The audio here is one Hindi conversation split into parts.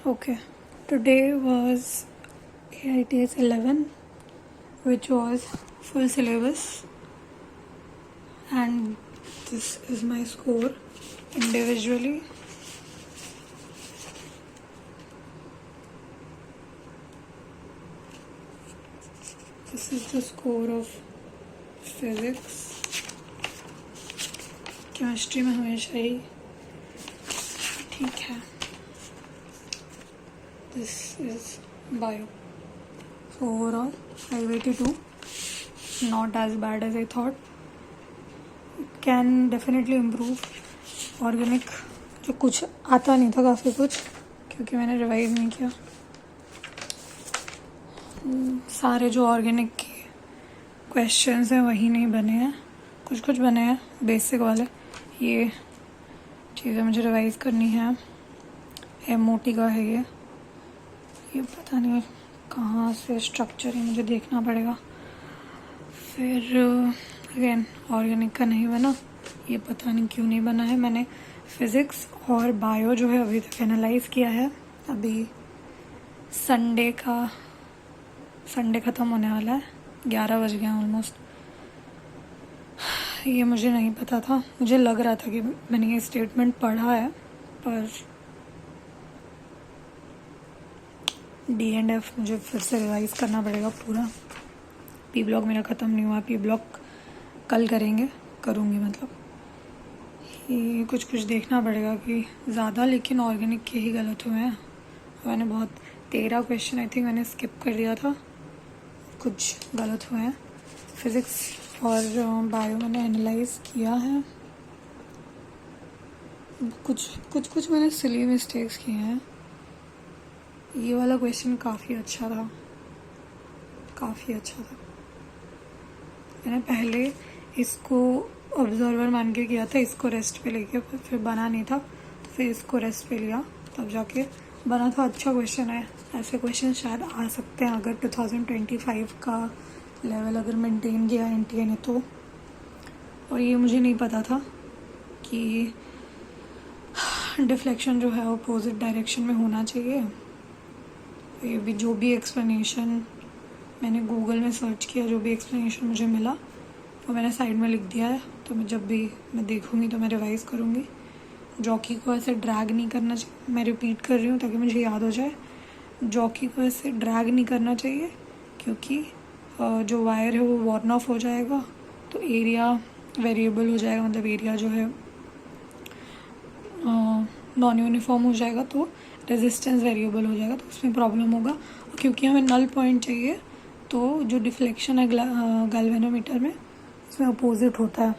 Okay, today was AITS 11, which was full syllabus, and this is my score individually. This is the score of physics. Chemistry में हमेशा ही ठीक है. This is bio. So overall 582, not as bad as I thought. Can definitely improve. Organic जो कुछ आता नहीं था, काफ़ी कुछ, क्योंकि मैंने रिवाइज नहीं किया. सारे जो ऑर्गेनिक के क्वेश्चंस हैं वही नहीं बने हैं, कुछ कुछ बने हैं बेसिक वाले. ये चीज़ें मुझे रिवाइज करनी है. MOT का है ये पता नहीं कहाँ से स्ट्रक्चर है, मुझे देखना पड़ेगा. फिर अगेन ऑर्गेनिक का नहीं बना, ये पता नहीं क्यों नहीं बना है. मैंने फिज़िक्स और बायो जो है अभी तक एनालाइज किया है. अभी संडे ख़त्म होने वाला है, 11 बज गया ऑलमोस्ट. ये मुझे नहीं पता था, मुझे लग रहा था कि मैंने ये स्टेटमेंट पढ़ा है, पर D and F मुझे फिर से रिवाइज करना पड़ेगा पूरा. P ब्लॉक मेरा ख़त्म नहीं हुआ, P ब्लॉक कल करूँगी मतलब. ये कुछ देखना पड़ेगा कि ज़्यादा, लेकिन ऑर्गेनिक के ही गलत हुए हैं. मैंने बहुत 13 क्वेश्चन आई थिंक मैंने स्किप कर दिया था, कुछ गलत हुए हैं. फिज़िक्स और बायो मैंने एनालाइज किया है. कुछ मैंने सिली मिस्टेक्स किए हैं. ये वाला क्वेश्चन काफ़ी अच्छा था. मैंने पहले इसको ऑब्जर्वर मान के किया था, इसको रेस्ट पे लेके, फिर बना नहीं था तो फिर इसको रेस्ट पे लिया, तब जाके बना था. अच्छा क्वेश्चन है. ऐसे क्वेश्चन शायद आ सकते हैं अगर 2025 का लेवल अगर मेंटेन किया NTA ने तो. और ये मुझे नहीं पता था कि डिफ्लेक्शन जो है अपोजिट डायरेक्शन में होना चाहिए. ये भी जो भी एक्सप्लेनेशन मैंने गूगल में सर्च किया, जो भी एक्सप्लेनेशन मुझे मिला वो मैंने साइड में लिख दिया है. तो जब भी मैं देखूँगी तो मैं रिवाइज़ करूँगी. जॉकी को ऐसे ड्रैग नहीं करना चाहिए, मैं रिपीट कर रही हूँ ताकि मुझे याद हो जाए. जॉकी को ऐसे ड्रैग नहीं करना चाहिए, क्योंकि जो वायर है वो वॉर्न ऑफ हो जाएगा तो एरिया वेरिएबल हो जाएगा. मतलब एरिया जो है नॉन यूनिफॉर्म हो जाएगा तो रेजिस्टेंस वेरिएबल हो जाएगा, तो उसमें प्रॉब्लम होगा. क्योंकि हमें नल पॉइंट चाहिए, तो जो डिफ्लेक्शन है गैल्वेनोमीटर में उसमें अपोजिट होता है.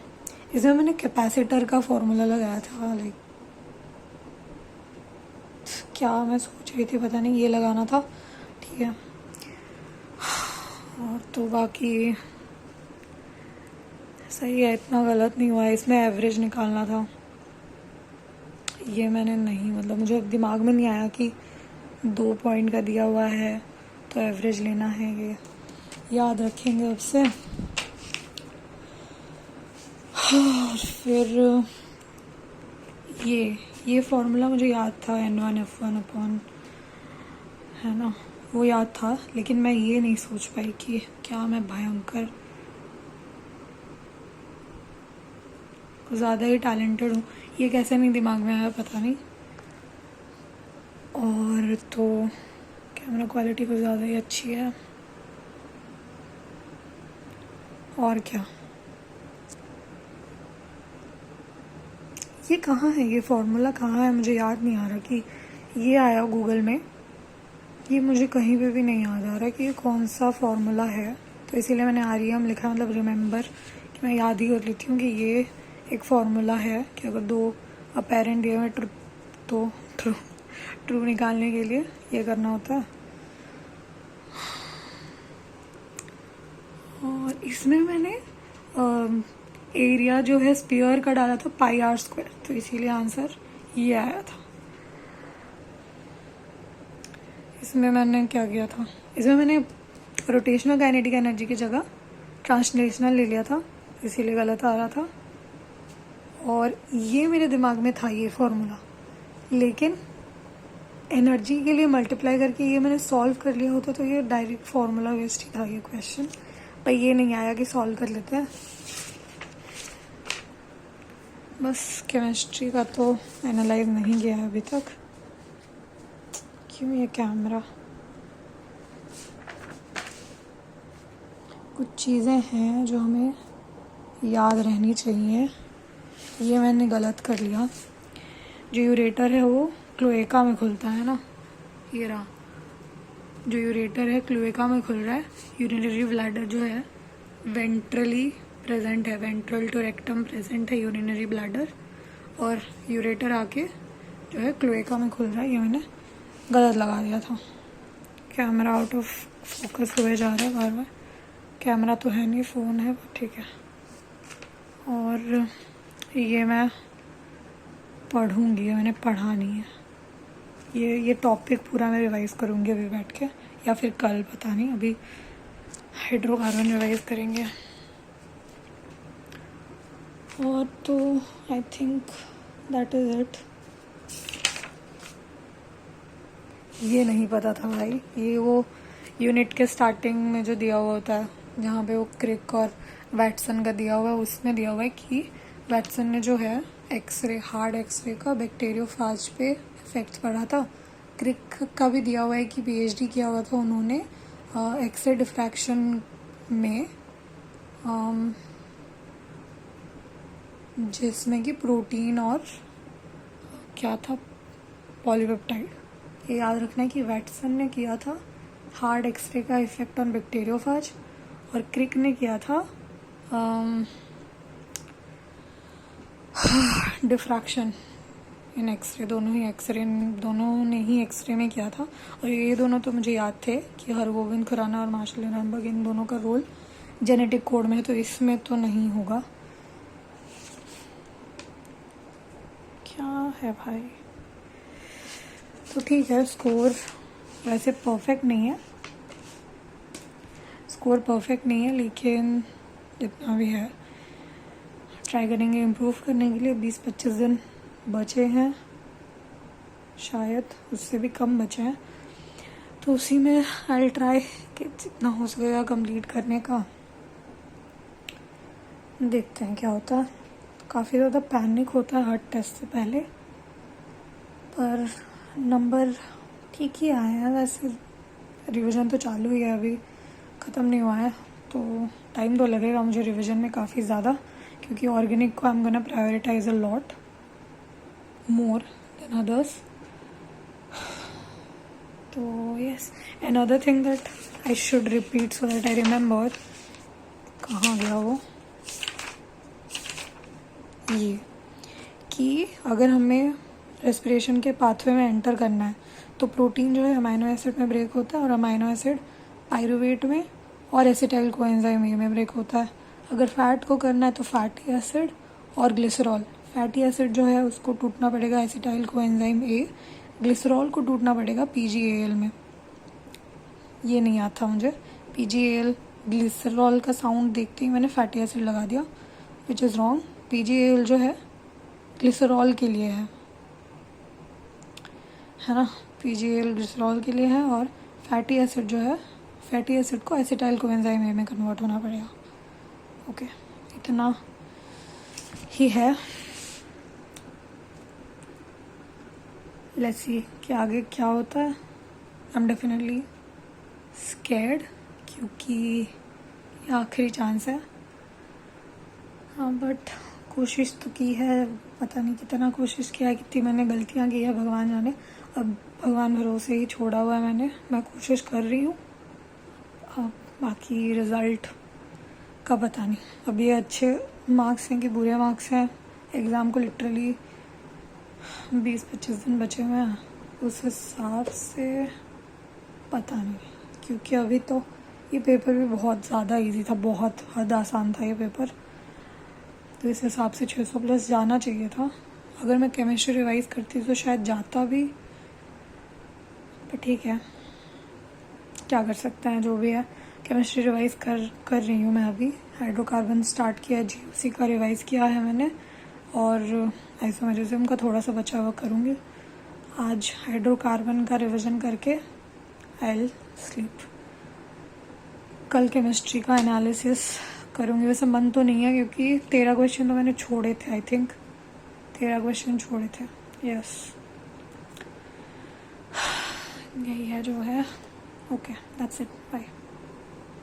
इसमें मैंने कैपेसिटर का फॉर्मूला लगाया था, लाइक क्या मैं सोच रही थी पता नहीं, ये लगाना था. ठीक है. और तो बाकी सही है, इतना गलत नहीं हुआ है. इसमें एवरेज निकालना था, ये मैंने नहीं, मतलब मुझे दिमाग में नहीं आया कि 2 पॉइंट का दिया हुआ है तो एवरेज लेना है. ये याद रखेंगे अब से. फिर ये फॉर्मूला मुझे याद था, N1F1 अपॉन, है ना, वो याद था. लेकिन मैं ये नहीं सोच पाई कि क्या मैं भयंकर ज़्यादा ही टैलेंटेड हूँ. ये कैसे नहीं दिमाग में आया पता नहीं. और तो कैमरा क्वालिटी कुछ ज़्यादा ही अच्छी है. और क्या, ये कहाँ है, ये फॉर्मूला कहाँ है, मुझे याद नहीं आ रहा कि ये आया गूगल में. ये मुझे कहीं पे भी नहीं याद आ रहा कि ये कौन सा फॉर्मूला है. तो इसीलिए मैंने REM लिखा, मतलब रिमेंबर, कि मैं याद ही कर लेती हूँ कि ये एक फॉर्मूला है कि अगर 2 अपेरेंट ये में ट्रू निकालने के लिए ये करना होता है. और इसमें मैंने एरिया जो है स्फीयर का डाला था πr², तो इसीलिए आंसर ये आया था. इसमें मैंने क्या किया था, इसमें मैंने रोटेशनल काइनेटिक एनर्जी की जगह ट्रांसलेशनल ले लिया था, इसीलिए गलत आ रहा था. और ये मेरे दिमाग में था ये फॉर्मूला, लेकिन एनर्जी के लिए मल्टीप्लाई करके ये मैंने सॉल्व कर लिया होता तो ये डायरेक्ट फार्मूला वेस्ट ही था ये क्वेश्चन, पर ये नहीं आया कि सॉल्व कर लेते हैं। बस केमिस्ट्री का तो एनालाइज नहीं किया है अभी तक। क्यों ये कैमरा, कुछ चीज़ें हैं जो हमें याद रहनी चाहिए, ये मैंने गलत कर लिया। जो यूरेटर है वो क्लोएका में खुलता है ना, ये रहा जो यूरेटर है क्लोएका में खुल रहा है। यूरिनरी ब्लैडर जो है वेंट्रली प्रेजेंट है, वेंट्रल टू रेक्टम प्रेजेंट है यूरिनरी ब्लैडर, और यूरेटर आके जो है क्लोएका में खुल रहा है। ये मैंने गलत लगा दिया था। कैमरा आउट ऑफ फोकस हुए जा रहा है बार बार। कैमरा तो है नहीं, फ़ोन है, ठीक है। और ये मैं पढ़ूंगी, मैंने पढ़ा नहीं है। ये टॉपिक पूरा मैं रिवाइज़ करूंगी अभी बैठ के, या फिर कल, पता नहीं। अभी हाइड्रोकार्बन रिवाइज़ करेंगे। और तो I think that is it. ये नहीं पता था भाई, ये वो यूनिट के स्टार्टिंग में जो दिया हुआ होता है, जहाँ पे वो क्रिक और वैटसन का दिया हुआ है, उसमें दिया हुआ है कि वैटसन ने जो है एक्सरे, हार्ड एक्सरे का बैक्टीरियोफाज पे इफेक्ट्स पढ़ा था। क्रिक का भी दिया हुआ है कि पीएचडी किया हुआ था उन्होंने एक्सरे डिफ्रैक्शन में, जिसमें कि प्रोटीन और क्या था, पॉलीपेप्टाइड। ये याद रखना है कि वैटसन ने किया था हार्ड एक्सरे का इफेक्ट ऑन बैक्टीरियोफाज, और क्रिक ने किया था डिफ्रैक्शन इन एक्सरे। दोनों ने ही एक्सरे में किया था। और ये दोनों तो मुझे याद थे कि हरगोविंद खुराना और मार्शल लर्नबर्ग, इन दोनों का रोल जेनेटिक कोड में है, तो इसमें तो नहीं होगा। क्या है भाई, तो ठीक है। स्कोर वैसे परफेक्ट नहीं है, लेकिन जितना भी है ट्राई करेंगे इम्प्रूव करने के लिए। 20-25 दिन बचे हैं, शायद उससे भी कम बचे हैं, तो उसी में आई ट्राई कि जितना हो सकेगा कंप्लीट करने का। देखते हैं क्या होता है। काफ़ी ज़्यादा पैनिक होता है हर टेस्ट से पहले, पर नंबर ठीक ही आए हैं। वैसे रिवीजन तो चालू ही है, अभी ख़त्म नहीं हुआ है, तो टाइम तो लगेगा मुझे रिवीजन में काफ़ी ज़्यादा, क्योंकि ऑर्गेनिक को I am gonna prioritise a lot more than others. तो yes, another thing that I should repeat so that I remember, कहाँ गया वो, ये कि अगर हमें रेस्पिरेशन के पाथवे में एंटर करना है तो प्रोटीन जो है अमाइनो एसिड में ब्रेक होता है, और अमाइनो एसिड पायरुवेट में और एसिटाइल कोएंजाइम ए में ब्रेक होता है। अगर फैट को करना है तो फैटी एसिड और ग्लिसरॉल। फैटी एसिड जो है उसको टूटना पड़ेगा एसिटाइल कोएंजाइम ए, ग्लिसरॉल को टूटना पड़ेगा पीजीएएल में। ये नहीं आता मुझे, पीजीएएल ग्लिसरॉल का साउंड देखते ही मैंने फैटी एसिड लगा दिया, विच इज़ रॉन्ग। पीजीएएल जो है ग्लिसरॉल के लिए है ना, पीजीएएल ग्लिसरॉल के लिए है, और फैटी एसिड जो है, फैटी एसिड को एसिटाइल कोएंजाइम ए में कन्वर्ट होना पड़ेगा। ओके, इतना ही है। लेट्स सी कि आगे क्या होता है। आई एम डेफिनेटली स्कैर्ड, क्योंकि ये आखिरी चांस है। हाँ, बट कोशिश तो की है, पता नहीं कितना कोशिश किया है, कितनी मैंने गलतियाँ की है भगवान जाने। अब भगवान भरोसे ही छोड़ा हुआ है मैंने, मैं कोशिश कर रही हूँ। अब बाकी रिज़ल्ट का पता नहीं। अब ये अच्छे मार्क्स हैं कि बुरे मार्क्स हैं, एग्ज़ाम को लिटरली 20-25 दिन बचे हुए हैं, उस हिसाब से पता नहीं। क्योंकि अभी तो ये पेपर भी बहुत ज़्यादा इजी था, बहुत हद आसान था ये पेपर, तो इस हिसाब से 600 प्लस जाना चाहिए था। अगर मैं केमिस्ट्री रिवाइज़ करती तो शायद जाता भी, पर ठीक है, क्या कर सकते हैं, जो भी है। केमिस्ट्री रिवाइज़ कर रही हूँ मैं अभी। हाइड्रोकार्बन स्टार्ट किया है, जीओसी का रिवाइज़ किया है मैंने, और आइसोमेरिज्म का थोड़ा सा बचा हुआ करूँगी। आज हाइड्रोकार्बन का रिवीजन करके आई विल स्लीप। कल केमिस्ट्री का एनालिसिस करूँगी। वैसे मन तो नहीं है क्योंकि 13 क्वेश्चन तो मैंने छोड़े थे। आई थिंक 13 क्वेश्चन छोड़े थे। यस, यही है जो है। Okay, that's it, bye.